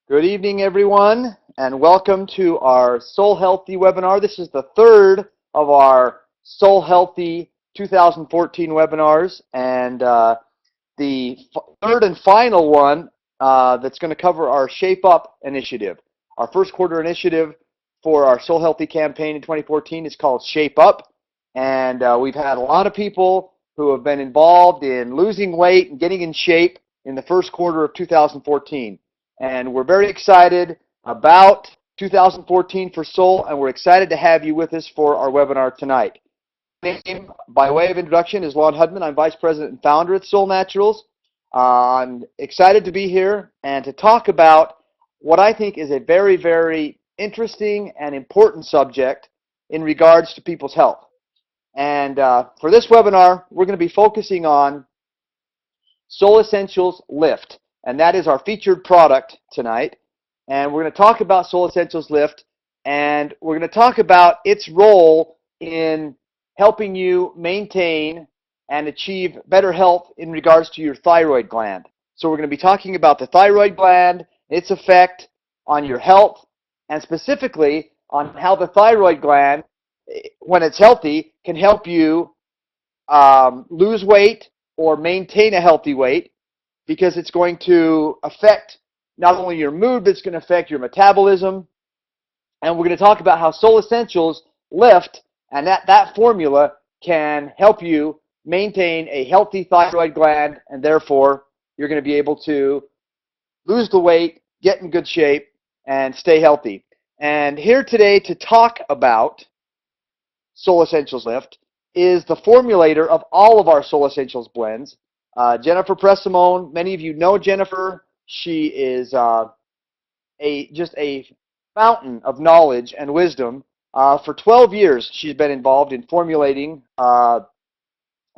Good evening, everyone, and welcome to our Soul Healthy webinar. This is the third of our Soul Healthy 2014 webinars, and the third and final one that's going to cover our Shape Up initiative. Our first quarter initiative for our Soul Healthy campaign in 2014 is called Shape Up, and we've had a lot of people who have been involved in losing weight and getting in shape in the first quarter of 2014. And we're very excited about 2014 for Soul, and we're excited to have you with us for our webinar tonight. My name, by way of introduction, is Lon Hudman. I'm Vice President and Founder at Soul Naturals. I'm excited to be here and to talk about what I think is a very, very interesting and important subject in regards to people's health. And for this webinar, we're going to be focusing on Soul Essentials Lift, and that is our featured product tonight. And we're going to talk about Soul Essentials Lift, and we're going to talk about its role in helping you maintain and achieve better health in regards to your thyroid gland. So we're going to be talking about the thyroid gland, its effect on your health, and specifically on how the thyroid gland, when it's healthy, can help you lose weight or maintain a healthy weight, because it's going to affect not only your mood, but it's going to affect your metabolism. And we're going to talk about how Soul Essentials Lift and that formula can help you maintain a healthy thyroid gland, and therefore you're going to be able to lose the weight, get in good shape, and stay healthy. And here today to talk about Soul Essentials Lift is the formulator of all of our Soul Essentials blends, Jennifer Pressimone. Many of you know Jennifer. She is just a fountain of knowledge and wisdom. For 12 years, she's been involved in formulating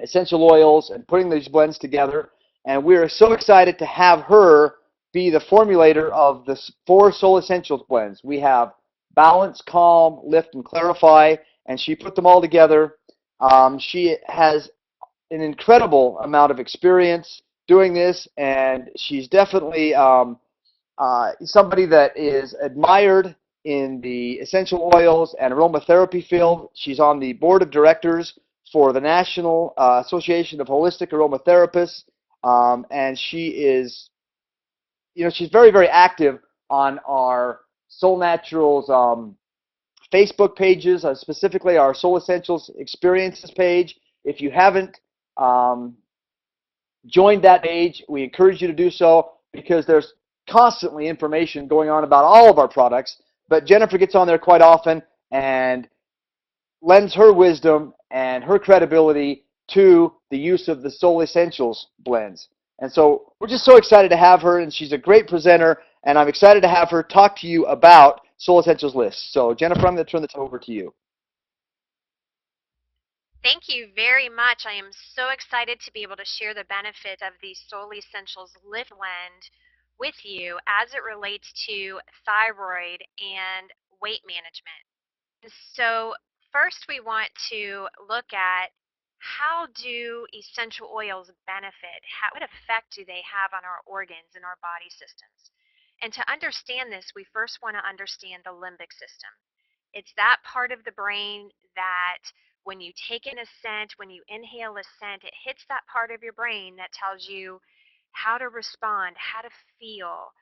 essential oils and putting these blends together. And we are so excited to have her be the formulator of the 4 Soul Essentials blends. We have Balance, Calm, Lift, and Clarify, and she put them all together. She has an incredible amount of experience doing this, and she's definitely somebody that is admired in the essential oils and aromatherapy field. She's on the board of directors for the National Association of Holistic Aromatherapists, and she is, she's very, very active on our Soul Naturals Facebook pages, specifically our Soul Essentials Experiences page. If you haven't joined that page, we encourage you to do so, because there's constantly information going on about all of our products. But Jennifer gets on there quite often and lends her wisdom and her credibility to the use of the Soul Essentials blends. And so we're just so excited to have her, and she's a great presenter, and I'm excited to have her talk to you about Soul Essentials List. So Jennifer, I'm going to turn this over to you. Thank you very much. I am so excited to be able to share the benefit of the Soul Essentials Lift blend with you as it relates to thyroid and weight management. So first we want to look at, how do essential oils benefit? What effect do they have on our organs and our body systems? And to understand this, we first want to understand the limbic system. It's that part of the brain that when you take in a scent, when you inhale a scent, it hits that part of your brain that tells you how to respond, how to feel,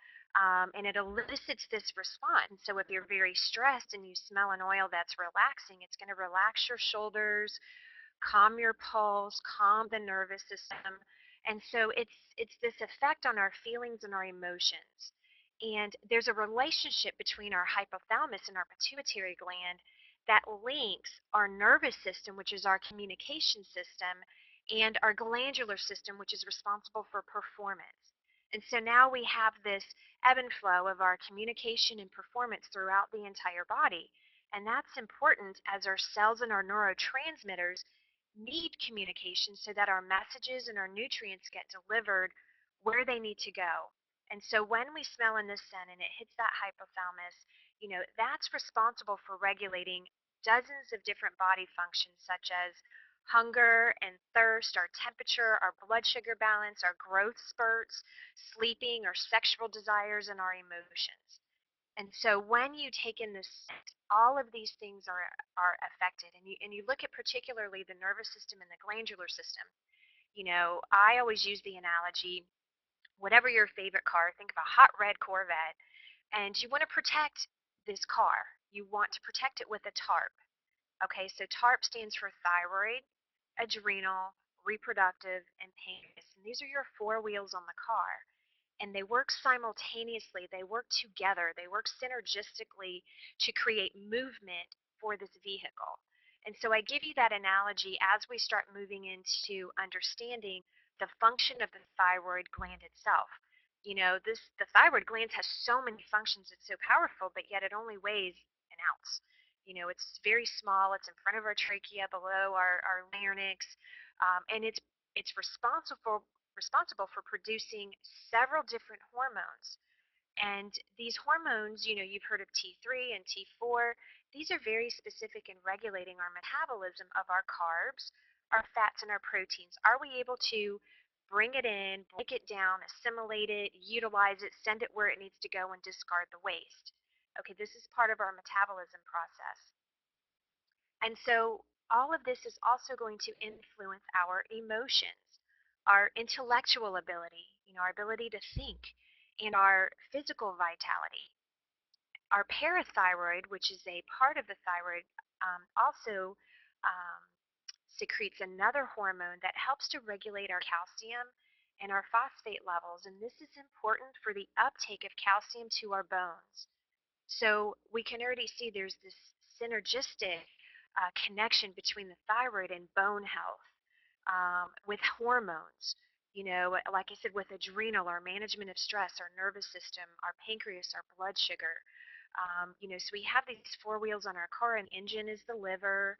and it elicits this response. So if you're very stressed and you smell an oil that's relaxing, it's going to relax your shoulders, calm your pulse, calm the nervous system. And so it's this effect on our feelings and our emotions. And there's a relationship between our hypothalamus and our pituitary gland that links our nervous system, which is our communication system, and our glandular system, which is responsible for performance. And so now we have this ebb and flow of our communication and performance throughout the entire body. And that's important, as our cells and our neurotransmitters need communication so that our messages and our nutrients get delivered where they need to go. And so when we smell in this scent and it hits that hypothalamus, that's responsible for regulating dozens of different body functions, such as hunger and thirst, our temperature, our blood sugar balance, our growth spurts, sleeping, our sexual desires, and our emotions. And so when you take in this scent, all of these things are affected. And you look at particularly the nervous system and the glandular system. I always use the analogy, whatever your favorite car, think of a hot red Corvette, and you want to protect this car. You want to protect it with a tarp. Okay, so TARP stands for thyroid, adrenal, reproductive, and pancreas. And these are your four wheels on the car. And they work simultaneously, they work together, they work synergistically to create movement for this vehicle. And so I give you that analogy as we start moving into understanding the function of the thyroid gland itself. The thyroid gland has so many functions, it's so powerful, but yet it only weighs an ounce. It's very small, it's in front of our trachea, below our larynx, and it's responsible for producing several different hormones. And these hormones, you've heard of T3 and T4, these are very specific in regulating our metabolism of our carbs, our fats, and our proteins. Are we able to bring it in, break it down, assimilate it, utilize it, send it where it needs to go, and discard the waste? Okay, this is part of our metabolism process. And so all of this is also going to influence our emotions, our intellectual ability, our ability to think, and our physical vitality. Our parathyroid, which is a part of the thyroid, also um, secretes another hormone that helps to regulate our calcium and our phosphate levels. And this is important for the uptake of calcium to our bones. So we can already see there's this synergistic connection between the thyroid and bone health, with hormones. Like I said, with adrenal, our management of stress, our nervous system, our pancreas, our blood sugar. So we have these four wheels on our car, and engine is the liver.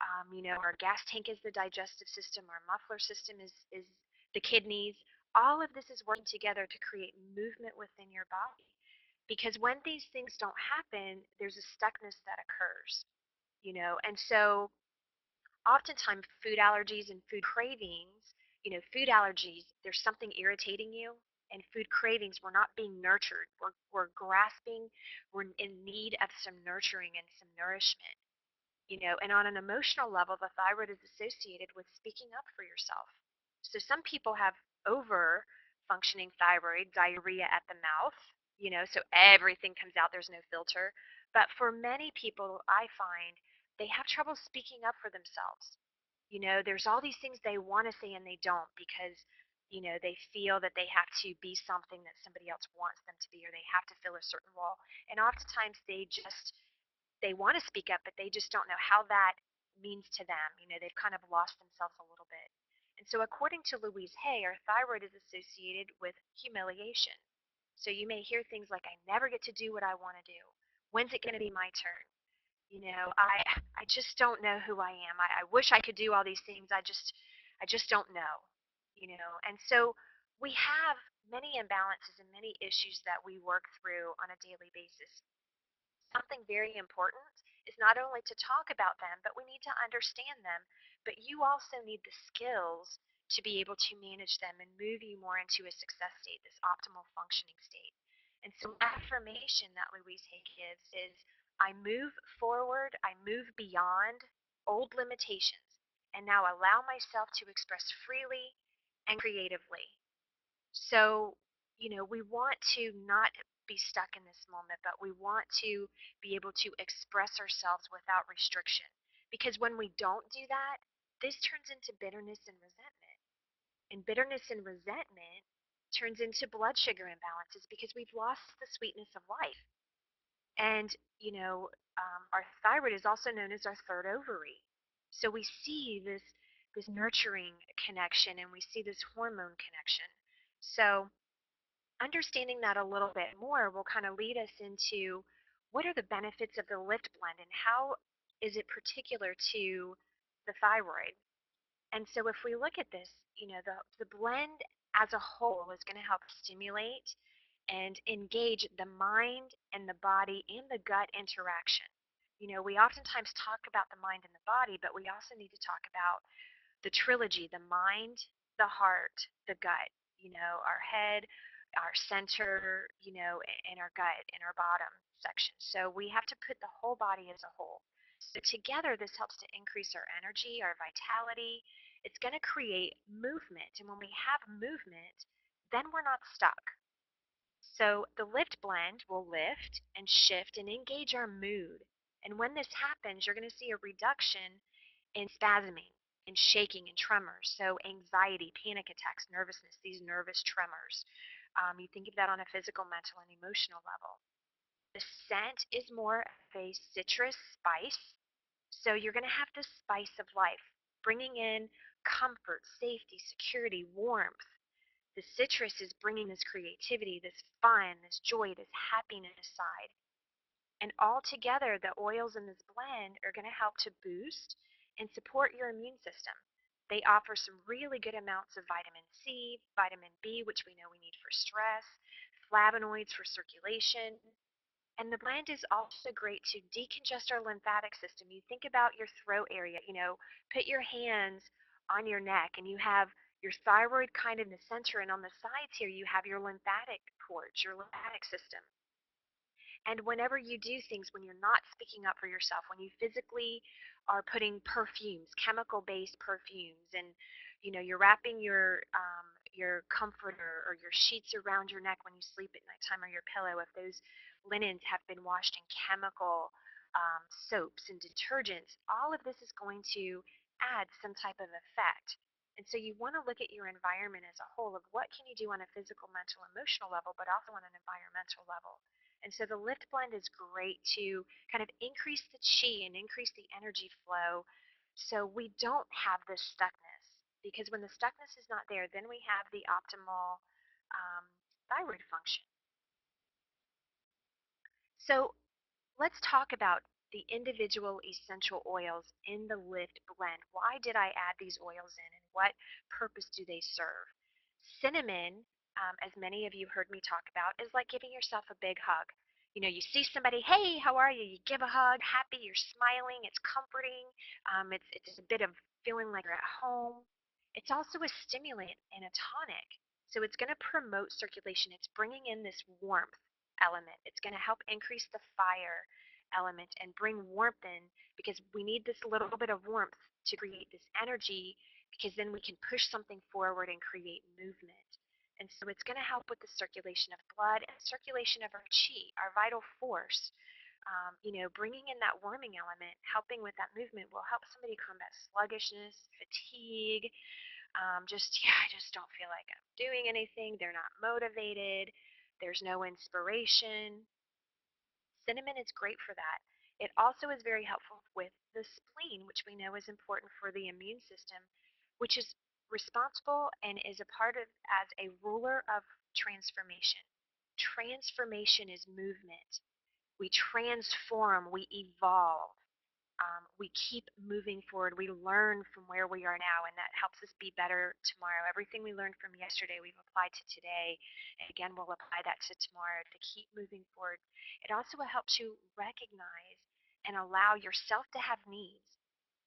Our gas tank is the digestive system. Our muffler system is the kidneys. All of this is working together to create movement within your body. Because when these things don't happen, there's a stuckness that occurs. And so oftentimes food allergies and food cravings, food allergies, there's something irritating you, and food cravings, we're not being nurtured. We're grasping, we're in need of some nurturing and some nourishment. And on an emotional level, the thyroid is associated with speaking up for yourself. So some people have over functioning thyroid, diarrhea at the mouth, so everything comes out, there's no filter. But for many people, I find they have trouble speaking up for themselves. There's all these things they want to say and they don't because, they feel that they have to be something that somebody else wants them to be, or they have to fill a certain role. And oftentimes they want to speak up, but they just don't know how that means to them. They've kind of lost themselves a little bit. And so, according to Louise Hay, our thyroid is associated with humiliation. So, you may hear things like, I never get to do what I want to do. When's it going to be my turn? I just don't know who I am. I wish I could do all these things. I just don't know. And so we have many imbalances and many issues that we work through on a daily basis. Something very important is not only to talk about them, but we need to understand them. But you also need the skills to be able to manage them and move you more into a success state, this optimal functioning state. And so, affirmation that Louise Hay gives is, I move forward, I move beyond old limitations, and now allow myself to express freely and creatively. So, we want to not be stuck in this moment, but we want to be able to express ourselves without restriction. Because when we don't do that, this turns into bitterness and resentment. And bitterness and resentment turns into blood sugar imbalances because we've lost the sweetness of life. And, our thyroid is also known as our third ovary. So we see this nurturing connection and we see this hormone connection. So understanding that a little bit more will kind of lead us into what are the benefits of the lift blend and how is it particular to the thyroid. And so if we look at this, the blend as a whole is going to help stimulate and engage the mind and the body and the gut interaction. We oftentimes talk about the mind and the body, but we also need to talk about the trilogy, the mind, the heart, the gut, our head, our center, and our gut and our bottom section. So we have to put the whole body as a whole. So together, this helps to increase our energy, our vitality. It's going to create movement. And when we have movement, then we're not stuck. So the lift blend will lift and shift and engage our mood. And when this happens, you're going to see a reduction in spasming and shaking and tremors. So anxiety, panic attacks, nervousness, these nervous tremors. You think of that on a physical, mental, and emotional level. The scent is more of a citrus spice. So you're going to have the spice of life, bringing in comfort, safety, security, warmth. The citrus is bringing this creativity, this fun, this joy, this happiness side. And all together, the oils in this blend are going to help to boost and support your immune system. They offer some really good amounts of vitamin C, vitamin B, which we know we need for stress, flavonoids for circulation. And the blend is also great to decongest our lymphatic system. You think about your throat area, put your hands on your neck and you have your thyroid kind of in the center, and on the sides here you have your lymphatic ports, your lymphatic system. And whenever you do things, when you're not speaking up for yourself, when you physically are putting perfumes, chemical-based perfumes, and you're wrapping your comforter or your sheets around your neck when you sleep at nighttime, or your pillow, if those linens have been washed in chemical soaps and detergents, all of this is going to add some type of effect. And so you want to look at your environment as a whole of what can you do on a physical, mental, emotional level, but also on an environmental level. And so the lift blend is great to kind of increase the chi and increase the energy flow so we don't have this stuckness. Because when the stuckness is not there, then we have the optimal thyroid function. So let's talk about the individual essential oils in the lift blend. Why did I add these oils in, and what purpose do they serve? Cinnamon, as many of you heard me talk about, is like giving yourself a big hug. You see somebody, hey, how are you? You give a hug, happy, you're smiling, it's comforting. It's a bit of feeling like you're at home. It's also a stimulant and a tonic. So it's going to promote circulation. It's bringing in this warmth element. It's going to help increase the fire element and bring warmth in, because we need this little bit of warmth to create this energy, because then we can push something forward and create movement. And so it's going to help with the circulation of blood and circulation of our chi, our vital force. Bringing in that warming element, helping with that movement will help somebody combat sluggishness, fatigue, I just don't feel like I'm doing anything. They're not motivated. There's no inspiration. Cinnamon is great for that. It also is very helpful with the spleen, which we know is important for the immune system, which is responsible and is a part of as a ruler of transformation. Transformation is movement. We transform, we evolve, we keep moving forward. We learn from where we are now, and that helps us be better tomorrow. Everything we learned from yesterday, we've applied to today. And again, we'll apply that to tomorrow to keep moving forward. It also will help you recognize and allow yourself to have needs.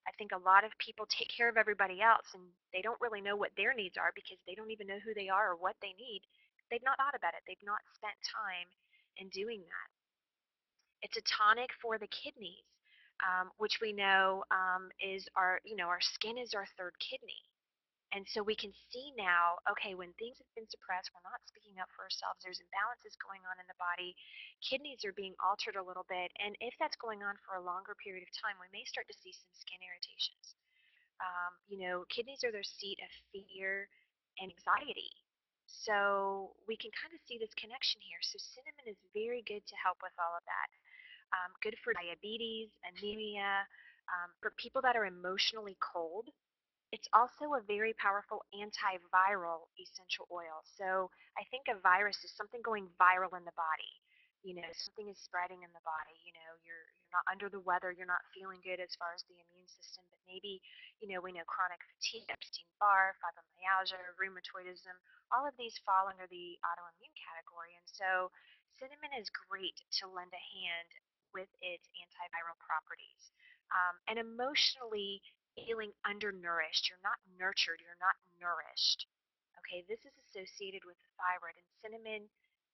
I think a lot of people take care of everybody else, and they don't really know what their needs are because they don't even know who they are or what they need. They've not thought about it. They've not spent time in doing that. It's a tonic for the kidneys, which we know is our skin is our third kidney. And so we can see now, okay, when things have been suppressed, we're not speaking up for ourselves, there's imbalances going on in the body, kidneys are being altered a little bit, and if that's going on for a longer period of time, we may start to see some skin irritations. Kidneys are their seat of fear and anxiety. So we can kind of see this connection here. So cinnamon is very good to help with all of that. Good for diabetes, anemia, for people that are emotionally cold. It's also a very powerful antiviral essential oil. So I think a virus is something going viral in the body. Something is spreading in the body. You're not under the weather, you're not feeling good as far as the immune system, but maybe, we know chronic fatigue, Epstein-Barr, fibromyalgia, rheumatoidism, all of these fall under the autoimmune category. And so cinnamon is great to lend a hand with its antiviral properties. And emotionally feeling undernourished, you're not nurtured, you're not nourished. Okay, this is associated with the thyroid, and cinnamon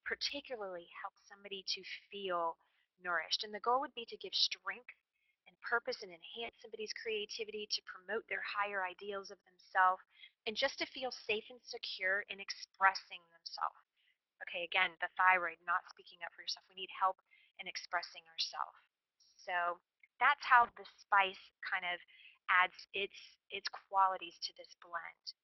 particularly helps somebody to feel nourished. And the goal would be to give strength and purpose and enhance somebody's creativity, to promote their higher ideals of themselves, and just to feel safe and secure in expressing themselves. Okay, again, the thyroid, not speaking up for yourself. We need help in expressing ourselves. So that's how the spice kind of adds its qualities to this blend.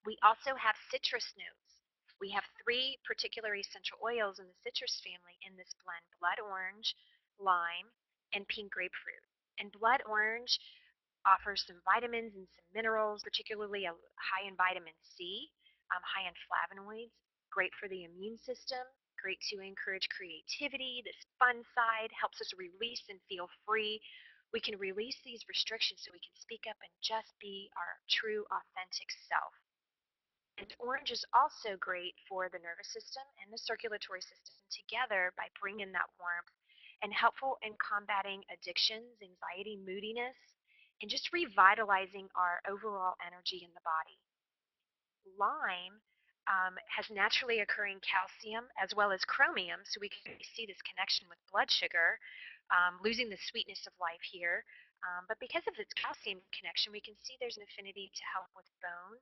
We also have citrus notes. We have three particular essential oils in the citrus family in this blend: blood orange, lime, and pink grapefruit. And blood orange offers some vitamins and some minerals, particularly high in vitamin C, high in flavonoids, great for the immune system, great to encourage creativity. This fun side helps us release and feel free. We can release these restrictions so we can speak up and just be our true, authentic self. And orange is also great for the nervous system and the circulatory system together by bringing that warmth, and helpful in combating addictions, anxiety, moodiness, and just revitalizing our overall energy in the body. Lime has naturally occurring calcium as well as chromium, so we can see this connection with blood sugar, losing the sweetness of life here. But because of its calcium connection, we can see there's an affinity to help with bone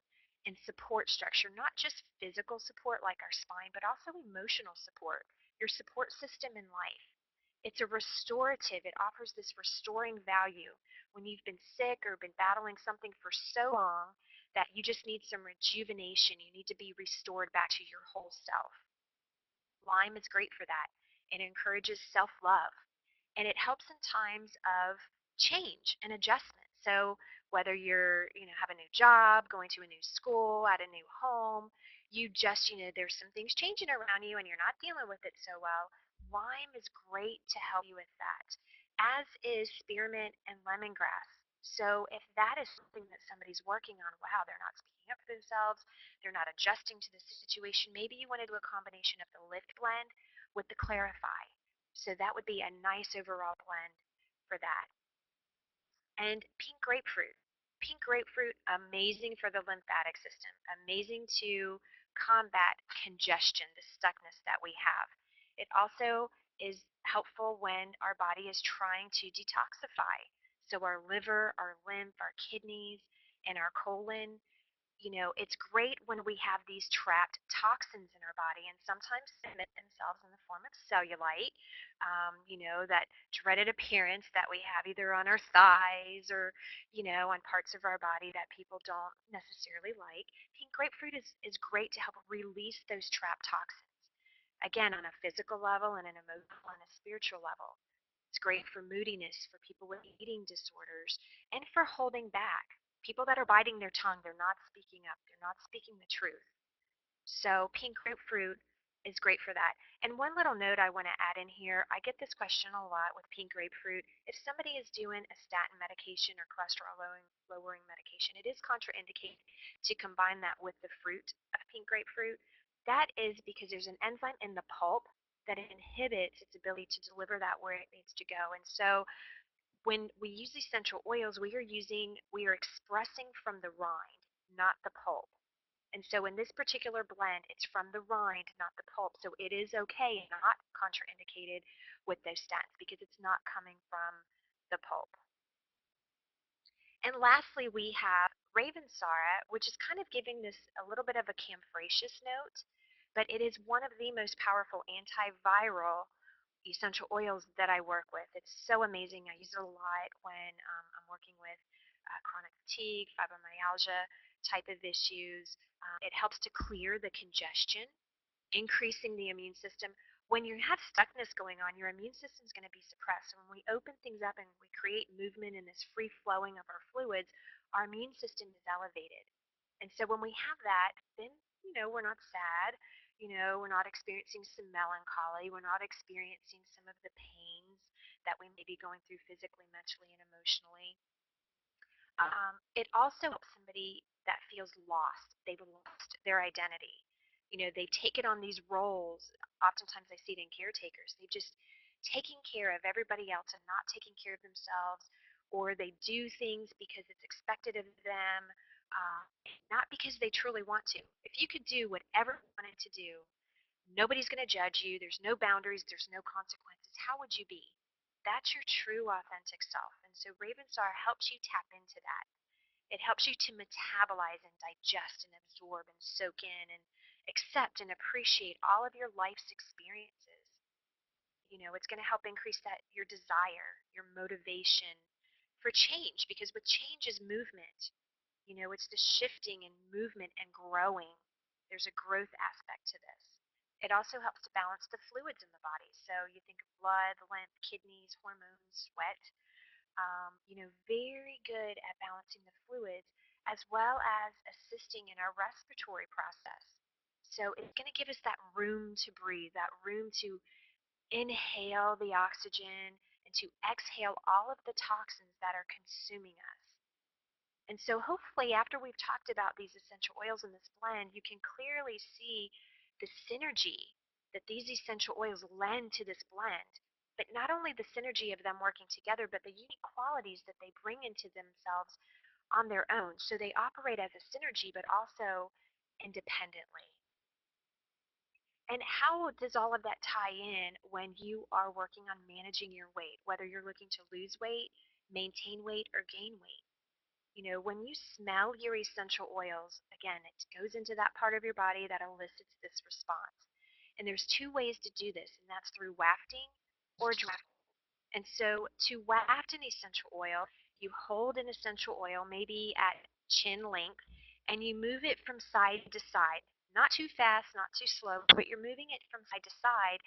and support structure, not just physical support like our spine, but also emotional support, your support system in life. It's a restorative. It offers this restoring value when you've been sick or been battling something for so long that you just need some rejuvenation. You need to be restored back to your whole self. Lime is great for that. It encourages self-love, and it helps in times of change and adjustment. So whether you're, have a new job, going to a new school, at a new home, you just, there's some things changing around you and you're not dealing with it so well, lime is great to help you with that, as is spearmint and lemongrass. So if that is something that somebody's working on, wow, they're not speaking up for themselves, they're not adjusting to the situation. Maybe you want to do a combination of the Lift blend with the Clarify. So that would be a nice overall blend for that. And pink grapefruit. Pink grapefruit, amazing for the lymphatic system, amazing to combat congestion, the stuckness that we have. It also is helpful when our body is trying to detoxify. So our liver, our lymph, our kidneys, and our colon, it's great when we have these trapped toxins in our body, and sometimes they emit themselves in the form of cellulite, that dreaded appearance that we have either on our thighs or, on parts of our body that people don't necessarily like. Pink grapefruit is great to help release those trapped toxins, again, on a physical level and an emotional and a spiritual level. It's great for moodiness, for people with eating disorders, and for holding back. People that are biting their tongue, they're not speaking up, they're not speaking the truth. So pink grapefruit is great for that. And one little note I want to add in here, I get this question a lot with pink grapefruit. If somebody is doing a statin medication or cholesterol lowering medication, it is contraindicated to combine that with the fruit of pink grapefruit. That is because there's an enzyme in the pulp that inhibits its ability to deliver that where it needs to go. And so when we use essential oils, we are expressing from the rind, not the pulp. And so in this particular blend, it's from the rind, not the pulp. So it is okay and not contraindicated with those statins because it's not coming from the pulp. And lastly, we have Ravensara, which is kind of giving this a little bit of a camphracous note, but it is one of the most powerful antiviral essential oils that I work with. It's so amazing. I use it a lot when I'm working with chronic fatigue, fibromyalgia type of issues. It helps to clear the congestion, increasing the immune system. When you have stuckness going on, your immune system is going to be suppressed. So when we open things up and we create movement and this free flowing of our fluids, our immune system is elevated. And so when we have that, then, we're not sad. We're not experiencing some melancholy. We're not experiencing some of the pains that we may be going through physically, mentally, and emotionally. It also helps somebody that feels lost. They've lost their identity. They've taken on these roles. Oftentimes I see it in caretakers. They've just taking care of everybody else and not taking care of themselves, or they do things because it's expected of them, uh, not because they truly want to. If you could do whatever you wanted to do, nobody's going to judge you, there's no boundaries, there's no consequences, how would you be? That's your true, authentic self. And so Ravensara helps you tap into that. It helps you to metabolize and digest and absorb and soak in and accept and appreciate all of your life's experiences. It's going to help increase that your desire, your motivation for change, because with change is movement. It's the shifting and movement and growing. There's a growth aspect to this. It also helps to balance the fluids in the body. So you think of blood, lymph, kidneys, hormones, sweat. Very good at balancing the fluids as well as assisting in our respiratory process. So it's going to give us that room to breathe, that room to inhale the oxygen and to exhale all of the toxins that are consuming us. And so hopefully after we've talked about these essential oils in this blend, you can clearly see the synergy that these essential oils lend to this blend. But not only the synergy of them working together, but the unique qualities that they bring into themselves on their own. So they operate as a synergy, but also independently. And how does all of that tie in when you are working on managing your weight, whether you're looking to lose weight, maintain weight, or gain weight? When you smell your essential oils, again, it goes into that part of your body that elicits this response. And there's two ways to do this, and that's through wafting or drafting. And so to waft an essential oil, you hold an essential oil maybe at chin length, and you move it from side to side. Not too fast, not too slow, but you're moving it from side to side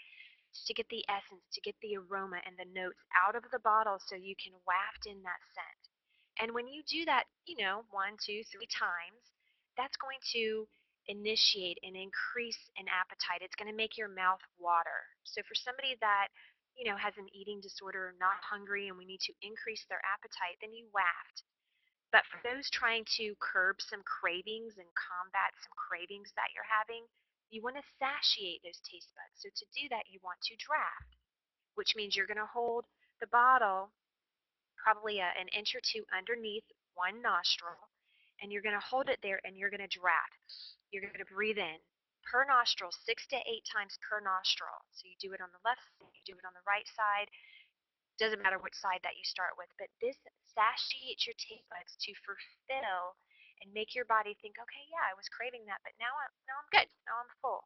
to get the essence, to get the aroma and the notes out of the bottle so you can waft in that scent. And when you do that, one, two, three times, that's going to initiate and increase an appetite. It's going to make your mouth water. So for somebody that, has an eating disorder, not hungry, and we need to increase their appetite, then you waft. But for those trying to curb some cravings and combat some cravings that you're having, you want to satiate those taste buds. So to do that, you want to draft, which means you're going to hold the bottle probably an inch or two underneath one nostril, and you're going to hold it there and you're going to draft. You're going to breathe in per nostril 6 to 8 times per nostril. So you do it on the left side, you do it on the right side. Doesn't matter which side that you start with, but this satiates your taste buds to fulfill and make your body think, okay, yeah, I was craving that, but now I'm good. Now I'm full.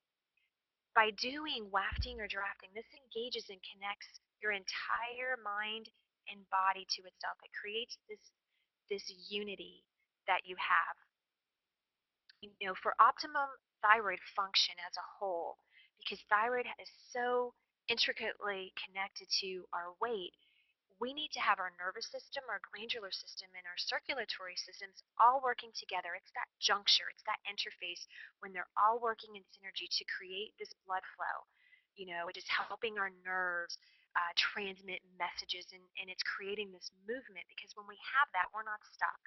By doing wafting or drafting, this engages and connects your entire mind and body to itself. It creates this unity that you have. For optimum thyroid function as a whole, because thyroid is so intricately connected to our weight, we need to have our nervous system, our glandular system, and our circulatory systems all working together. It's that juncture, it's that interface when they're all working in synergy to create this blood flow. It is helping our nerves transmit messages, and it's creating this movement, because when we have that, we're not stuck.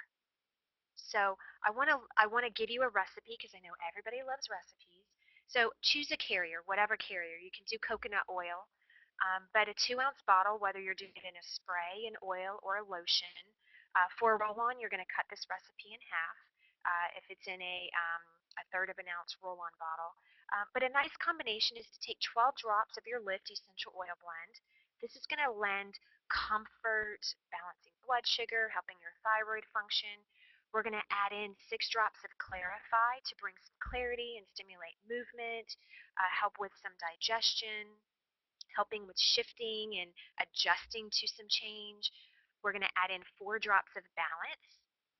So I want to give you a recipe, because I know everybody loves recipes. So choose a carrier, whatever carrier. You can do coconut oil, but a 2-ounce bottle, whether you're doing it in a spray, an oil, or a lotion. For a roll-on, you're going to cut this recipe in half. If it's in a third of an ounce roll-on bottle. But a nice combination is to take 12 drops of your Lift Essential Oil Blend. This is going to lend comfort, balancing blood sugar, helping your thyroid function. We're going to add in 6 drops of Clarify to bring some clarity and stimulate movement, help with some digestion, helping with shifting and adjusting to some change. We're going to add in 4 drops of Balance,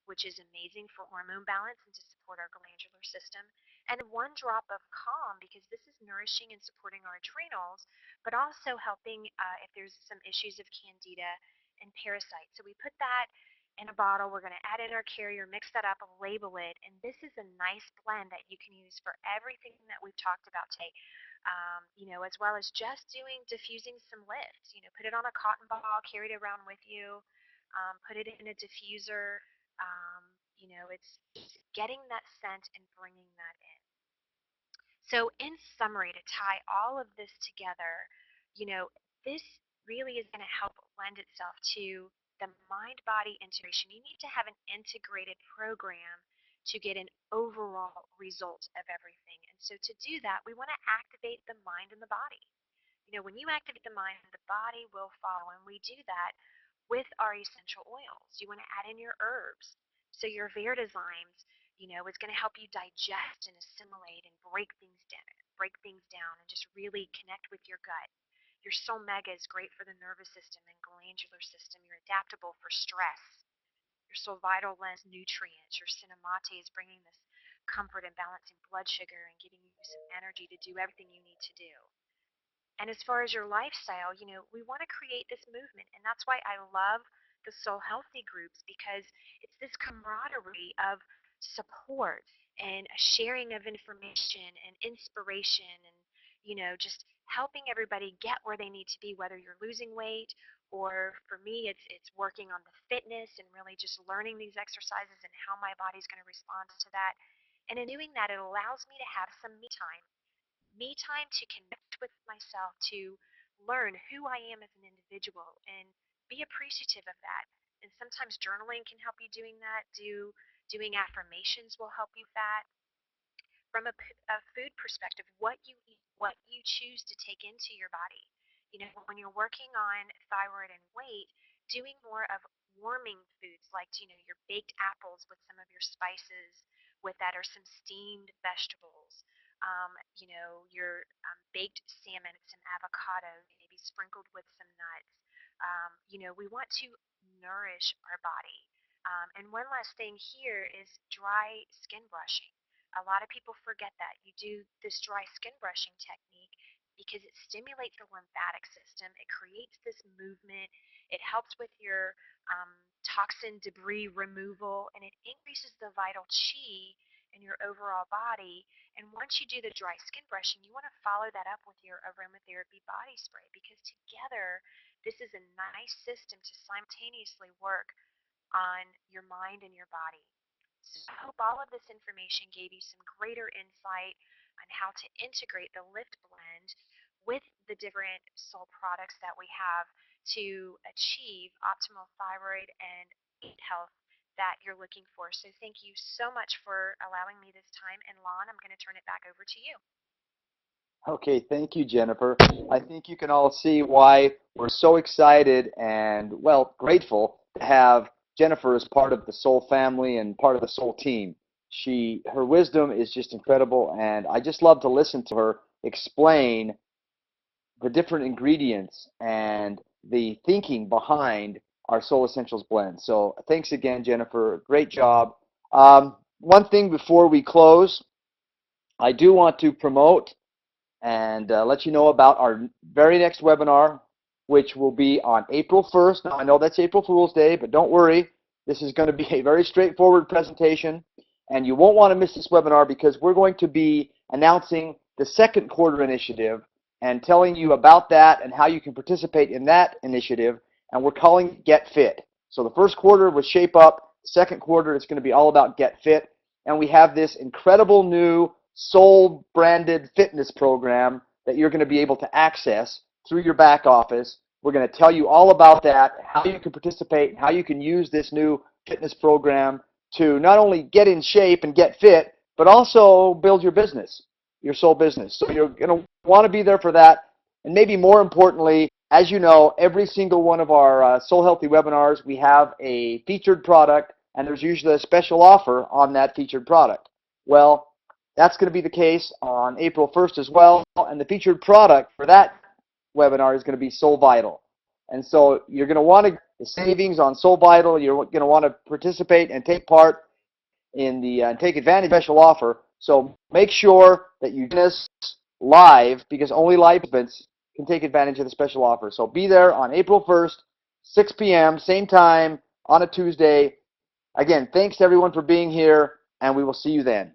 which is amazing for hormone balance and to support our glandular system. And 1 drop of Calm, because this is nourishing and supporting our adrenals, but also helping if there's some issues of candida and parasites. So we put that in a bottle. We're going to add in our carrier, mix that up, label it, and this is a nice blend that you can use for everything that we've talked about today. As well as just diffusing some Lift. Put it on a cotton ball, carry it around with you, put it in a diffuser. It's just getting that scent and bringing that in. So in summary, to tie all of this together, this really is going to help lend itself to the mind-body integration. You need to have an integrated program to get an overall result of everything. And so to do that, we want to activate the mind and the body. When you activate the mind, the body will follow, and we do that with our essential oils. You want to add in your herbs. So your Verdazymes, is going to help you digest and assimilate and break things down and just really connect with your gut. Your Solmega is great for the nervous system and glandular system. You're adaptable for stress. Your Solvital lends nutrients. Your Cinnamate is bringing this comfort and balancing blood sugar and giving you some energy to do everything you need to do. And as far as your lifestyle, we want to create this movement. And that's why I love the Soul Healthy groups, because it's this camaraderie of support and a sharing of information and inspiration and, just helping everybody get where they need to be, whether you're losing weight or for me, it's working on the fitness and really just learning these exercises and how my body's going to respond to that. And in doing that, it allows me to have some me time to connect with myself, to learn who I am as an individual and be appreciative of that. And sometimes journaling can help you doing that. Doing affirmations will help you that. From a food perspective, what you eat, what you choose to take into your body. When you're working on thyroid and weight, doing more of warming foods like, your baked apples with some of your spices with that, or some steamed vegetables, your baked salmon, some avocado, maybe sprinkled with some nuts. We want to nourish our body. And one last thing here is dry skin brushing. A lot of people forget that. You do this dry skin brushing technique because it stimulates the lymphatic system. It creates this movement. It helps with your toxin debris removal, and it increases the vital chi in your overall body. And once you do the dry skin brushing, you want to follow that up with your aromatherapy body spray, because together this is a nice system to simultaneously work on your mind and your body. So I hope all of this information gave you some greater insight on how to integrate the Lift Blend with the different soul products that we have to achieve optimal thyroid and weight health that you're looking for. So thank you so much for allowing me this time. And Lon, I'm going to turn it back over to you. Okay, thank you, Jennifer. I think you can all see why we're so excited and, well, grateful to have Jennifer as part of the Soul family and part of the Soul team. Her wisdom is just incredible, and I just love to listen to her explain the different ingredients and the thinking behind our Soul Essentials blend. So thanks again, Jennifer. Great job. One thing before we close, I do want to promote and let you know about our very next webinar, which will be on April 1st. Now, I know that's April Fool's Day, but don't worry. This is going to be a very straightforward presentation, and you won't want to miss this webinar because we're going to be announcing the second quarter initiative and telling you about that and how you can participate in that initiative, and we're calling it Get Fit. So the first quarter was Shape Up. The second quarter is going to be all about Get Fit, and we have this incredible new Soul branded fitness program that you're going to be able to access through your back office. We're going to tell you all about that, how you can participate, and how you can use this new fitness program to not only get in shape and get fit, but also build your business, your soul business. So you're going to want to be there for that. And maybe more importantly, as you know, every single one of our Soul Healthy webinars, we have a featured product, and there's usually a special offer on that featured product. Well, that's going to be the case on April 1st as well, and the featured product for that webinar is going to be Soul Vital. And so you're going to want to the savings on Soul Vital. You're going to want to participate and take part in the take advantage of the special offer. So make sure that you join us live, because only live participants can take advantage of the special offer. So be there on April 1st, 6 p.m., same time on a Tuesday. Again, thanks everyone for being here, and we will see you then.